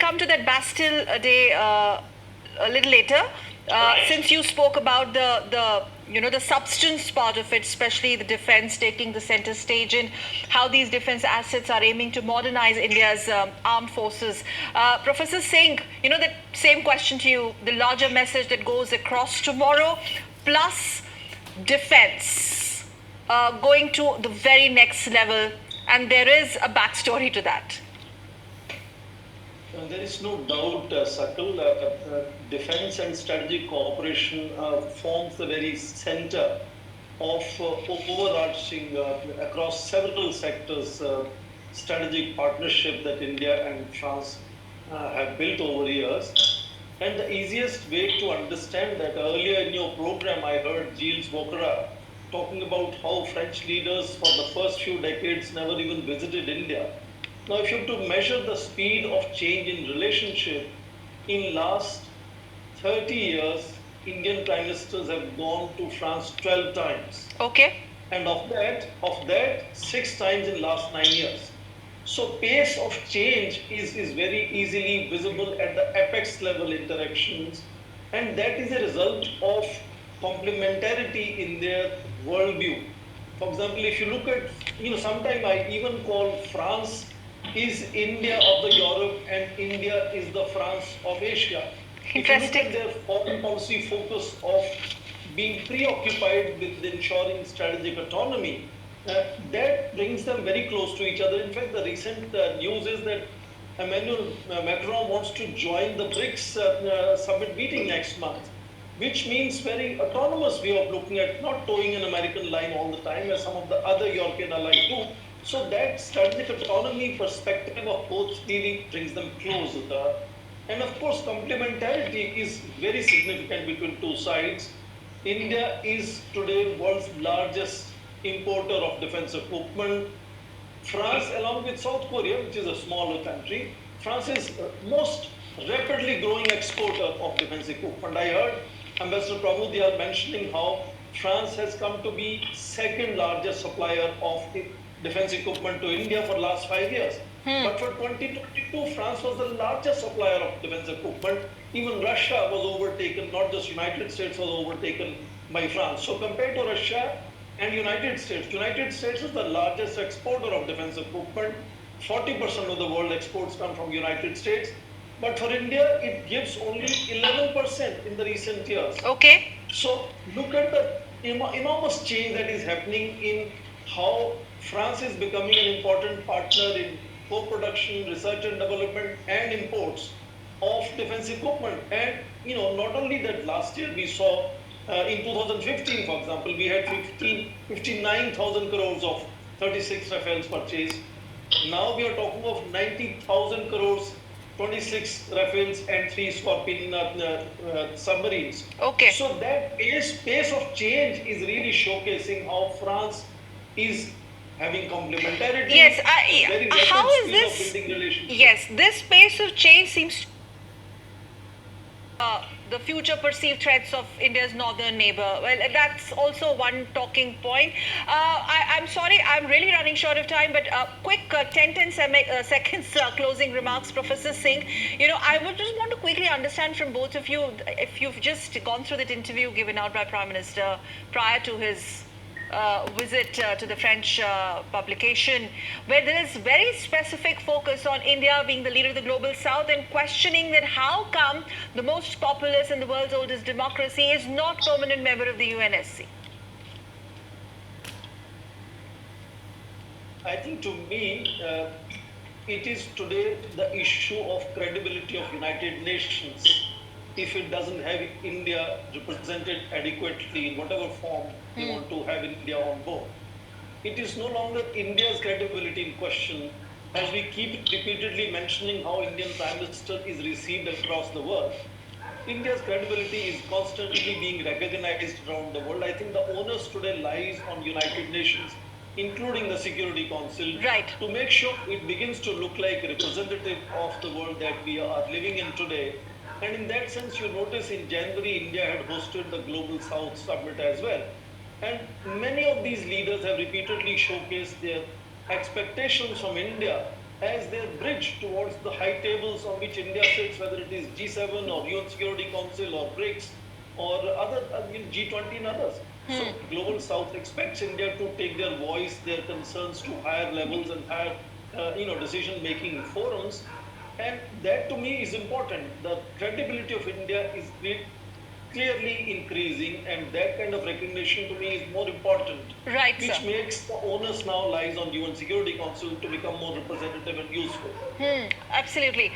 come to that Bastille Day a little later. Since you spoke about the substance part of it, especially the defense taking the center stage in how these defense assets are aiming to modernize India's armed forces. Professor Singh, that same question to you, the larger message that goes across tomorrow, plus defense going to the very next level, and there is a backstory to that. There is no doubt, Sakal, defense and strategic cooperation forms the very center of overarching across several sectors strategic partnership that India and France have built over years. And the easiest way to understand that, earlier in your program, I heard Gilles Bocquerat talking about how French leaders for the first few decades never even visited India. Now, if you have to measure the speed of change in relationship, in last 30 years, Indian prime ministers have gone to France 12 times. Okay. And of that, 6 times in last 9 years. So pace of change is very easily visible at the apex level interactions, and that is a result of complementarity in their worldview. For example, if you look at, sometimes I even call France is India of the Europe and India is the France of Asia. If you look at their foreign policy focus of being preoccupied with ensuring strategic autonomy, that brings them very close to each other. In fact, the recent news is that Emmanuel Macron wants to join the BRICS summit meeting next month, which means very autonomous way of looking at not towing an American line all the time as some of the other European allies do. So that strategic autonomy perspective of both really brings them closer. And of course, complementarity is very significant between two sides. India is today world's largest importer of defense equipment. France, along with South Korea, which is a smaller country, France is most rapidly growing exporter of defense equipment. I heard Ambassador Pramudiyar mentioning how France has come to be second largest supplier of defense equipment to India for last 5 years. But for 2022, France was the largest supplier of defense equipment. Even Russia was overtaken, not just United States was overtaken by France. So compared to Russia and United States is the largest exporter of defense equipment. 40% of the world exports come from United States. But for India, it gives only 11% in the recent years. Okay. So look at the enormous change that is happening in how France is becoming an important partner in co-production, research and development, and imports of defense equipment. And not only that, last year we saw in 2015, for example, we had 59,000 crores of 36 Rafales purchased. Now we are talking of 90,000 crores, 26 Rafales and 3 Scorpion submarines. Okay. So that pace of change is really showcasing how France is having complementarity. Yes, how is this? Yes, this pace of change seems the future perceived threats of India's northern neighbor. Well, that's also one talking point. I'm sorry, I'm really running short of time, but quick 10 seconds closing remarks, Professor Singh. I would just want to quickly understand from both of you, if you've just gone through that interview given out by Prime Minister prior to his visit to the French publication, where there is very specific focus on India being the leader of the global south and questioning that how come the most populous and the world's oldest democracy is not permanent member of the UNSC? I think to me, it is today the issue of credibility of United Nations. If it doesn't have India represented adequately in whatever form they want to have India on board, it is no longer India's credibility in question, as we keep repeatedly mentioning how Indian Prime Minister is received across the world. India's credibility is constantly being recognized around the world. I think the onus today lies on United Nations, including the Security Council, to make sure it begins to look like a representative of the world that we are living in today. And in that sense, you notice in January, India had hosted the Global South Summit as well. And many of these leaders have repeatedly showcased their expectations from India as their bridge towards the high tables on which India sits, whether it is G7 or UN Security Council or BRICS or other G20 and others. So Global South expects India to take their voice, their concerns to higher levels and higher, decision-making forums, and that to me is important. The credibility of India is clearly increasing, and that kind of recognition to me is more important, Right, which sir. makes the onus now lies on UN Security Council to become more representative and useful. Absolutely.